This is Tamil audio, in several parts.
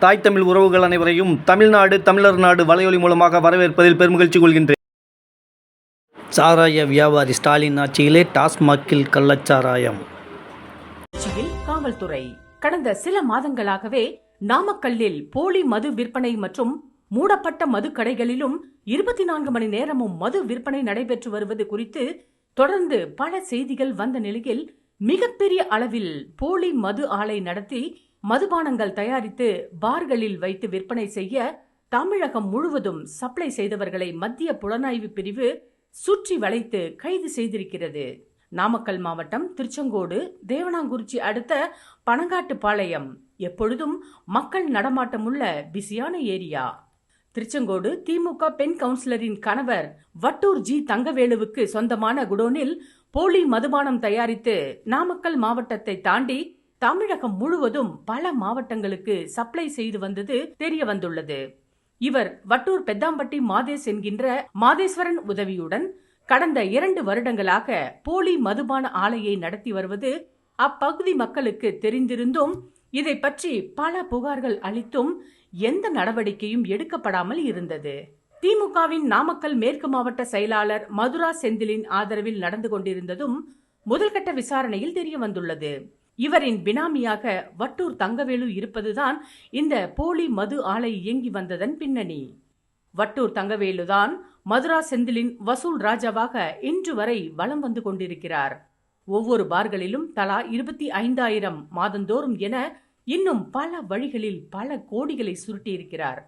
தாய் தமிழ் உறவுகள் அனைவரையும் தமிழ்நாடு தமிழர் நாடு வலையொலி மூலமாக வரவேற்பதில் பெருமகிழ்ச்சி கொள்கின்றேன். சாராய வியாபாரி ஸ்டாலின் ஆட்சியிலே டாஸ்மாகில் கள்ளச்சாராயம். காவல்துறை கடந்த சில மாதங்களாகவே நாமக்கல்லில் போலி மது விற்பனை மற்றும் மூடப்பட்ட மது கடைகளிலும் 24 மணி நேரமும் மது விற்பனை நடைபெற்று வருவது குறித்து தொடர்ந்து பல செய்திகள் வந்த நிலையில் மிகப்பெரிய அளவில் போலி மது ஆலை நடத்தி மதுபானங்கள் தயாரித்து பார்களில் வைத்து விற்பனை செய்ய தமிழகம் முழுவதும் சப்ளை செய்தவர்களை மத்திய புலனாய்வு பிரிவு சுற்றி வளைத்து கைது செய்திருக்கிறது. நாமக்கல் மாவட்டம் திருச்செங்கோடு தேவனாங்குறிச்சி அடுத்த பனங்காட்டுப்பாளையம் எப்பொழுதும் மக்கள் நடமாட்டமுள்ள பிஸியான ஏரியா. திருச்செங்கோடு திமுக பெண் கவுன்சிலரின் கணவர் வட்டூர் ஜி தங்கவேலுவுக்கு சொந்தமான குடோனில் போலி மதுபானம் தயாரித்து நாமக்கல் மாவட்டத்தை தாண்டி தமிழகம் முழுவதும் பல மாவட்டங்களுக்கு சப்ளை செய்து வந்தது தெரிய வந்துள்ளது. இவர் வட்டூர் பெத்தாம்பட்டி மாதேஷ் என்கின்ற மாதேஸ்வரன் உதவியுடன் கடந்த 2 வருடங்களாக போலி மதுபான ஆலையை நடத்தி வருவது அப்பகுதி மக்களுக்கு தெரிந்திருந்தும் இதை பற்றி பல புகார்கள் அளித்தும் எந்த நடவடிக்கையும் எடுக்கப்படாமல் இருந்தது. திமுகவின் நாமக்கல் மேற்கு மாவட்ட செயலாளர் மதுரா செந்திலின் ஆதரவில் நடந்து கொண்டிருந்ததும் முதல்கட்ட விசாரணையில் தெரிய வந்துள்ளது. இவரின் பினாமியாக வட்டூர் தங்கவேலு இருப்பதுதான் இந்த போலி மது ஆலை இயங்கி வந்ததன் பின்னணி. வட்டூர் தங்கவேலுதான் மதுரா செந்திலின் வசூல் ராஜாவாக இன்று வரை வலம் வந்து கொண்டிருக்கிறார். ஒவ்வொரு பார்களிலும் தலா 25,000 மாதந்தோறும் என இன்னும் பல வழிகளில் பல கோடிகளை சுருட்டியிருக்கிறார்.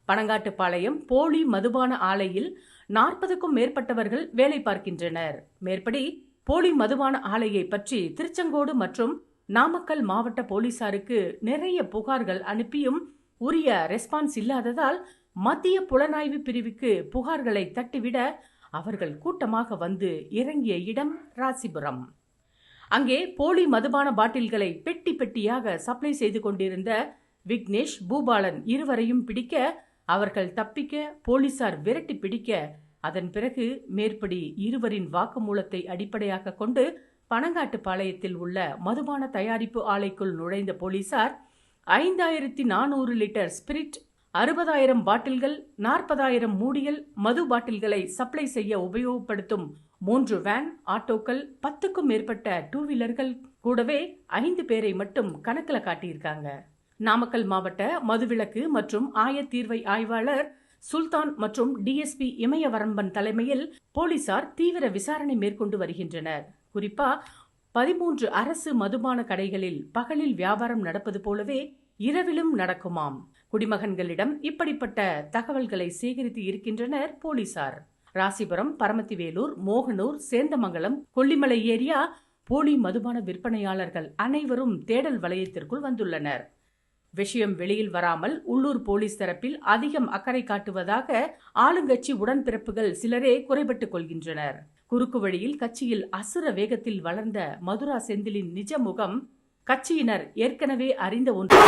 பனங்காட்டுப்பாளையம் போலி மதுபான ஆலையில் 40க்கும் மேற்பட்டவர்கள் வேலை பார்க்கின்றனர். மேற்படி போலி மதுபான ஆலையை பற்றி திருச்செங்கோடு மற்றும் நாமக்கல் மாவட்ட போலீசாருக்கு நிறைய புகார்கள் அனுப்பியும் உரிய ரெஸ்பான்ஸ் இல்லாததால் மத்திய புலனாய்வு பிரிவுக்கு புகார்களை தட்டிவிட அவர்கள் கூட்டமாக வந்து இறங்கிய இடம் ராசிபுரம். அங்கே போலி மதுபான பாட்டில்களை பெட்டி பெட்டியாக சப்ளை செய்து கொண்டிருந்த விக்னேஷ், பூபாலன் இருவரையும் பிடிக்க அவர்கள் தப்பிக்க போலீசார் விரட்டி பிடிக்க அதன் பிறகு மேற்படி இருவரின் வாக்குமூலத்தை அடிப்படையாக கொண்டு பனங்காட்டுப்பாளையத்தில் உள்ள மதுபான தயாரிப்பு ஆலைக்குள் நுழைந்த போலீசார் 5,400 லிட்டர் ஸ்பிரிட், 60,000 பாட்டில்கள், 40,000 மூடிகள் மது பாட்டில்களை சப்ளை செய்ய உபயோகப்படுத்தும் 3 வேன், ஆட்டோக்கள், 10க்கும் மேற்பட்ட 2 வீலர்கள் கூடவே 5 பேரை மட்டும் கணக்கில் காட்டியிருக்காங்க. நாமக்கல் மாவட்ட மதுவிலக்கு மற்றும் ஆயத்தீர்வை ஆய்வாளர் சுல்தான் மற்றும் டிஎஸ்பி இமயவரம்பன் தலைமையில் போலீசார் தீவிர விசாரணை மேற்கொண்டு வருகின்றனர். குறிப்பா 13 அரசு மதுபான கடைகளில் பகலில் வியாபாரம் நடப்பது போலவே இரவிலும் நடக்குமாம். குடிமகன்களிடம் இப்படிப்பட்ட தகவல்களை சேகரித்து இருக்கின்றனர் போலீசார். ராசிபுரம், பரமத்திவேலூர், மோகனூர், சேந்தமங்கலம், கொல்லிமலை ஏரியா போலி மதுபான விற்பனையாளர்கள் அனைவரும் தேடல் வளையத்திற்குள் வந்துள்ளனர். விஷயம் வெளியில் வராமல் உள்ளூர் போலீஸ் தரப்பில் அதிகம் அக்கறை காட்டுவதாக ஆளுங்கட்சி உடன்பிறப்புகள் சிலரே குறைபட்டுக் கொள்கின்றனர். குறுக்கு வழியில் கட்சியில் அசுர வேகத்தில் வளர்ந்த மதுரா செந்திலின் நிஜ முகம் கட்சியினர் ஏற்கனவே அறிந்த ஒன்று.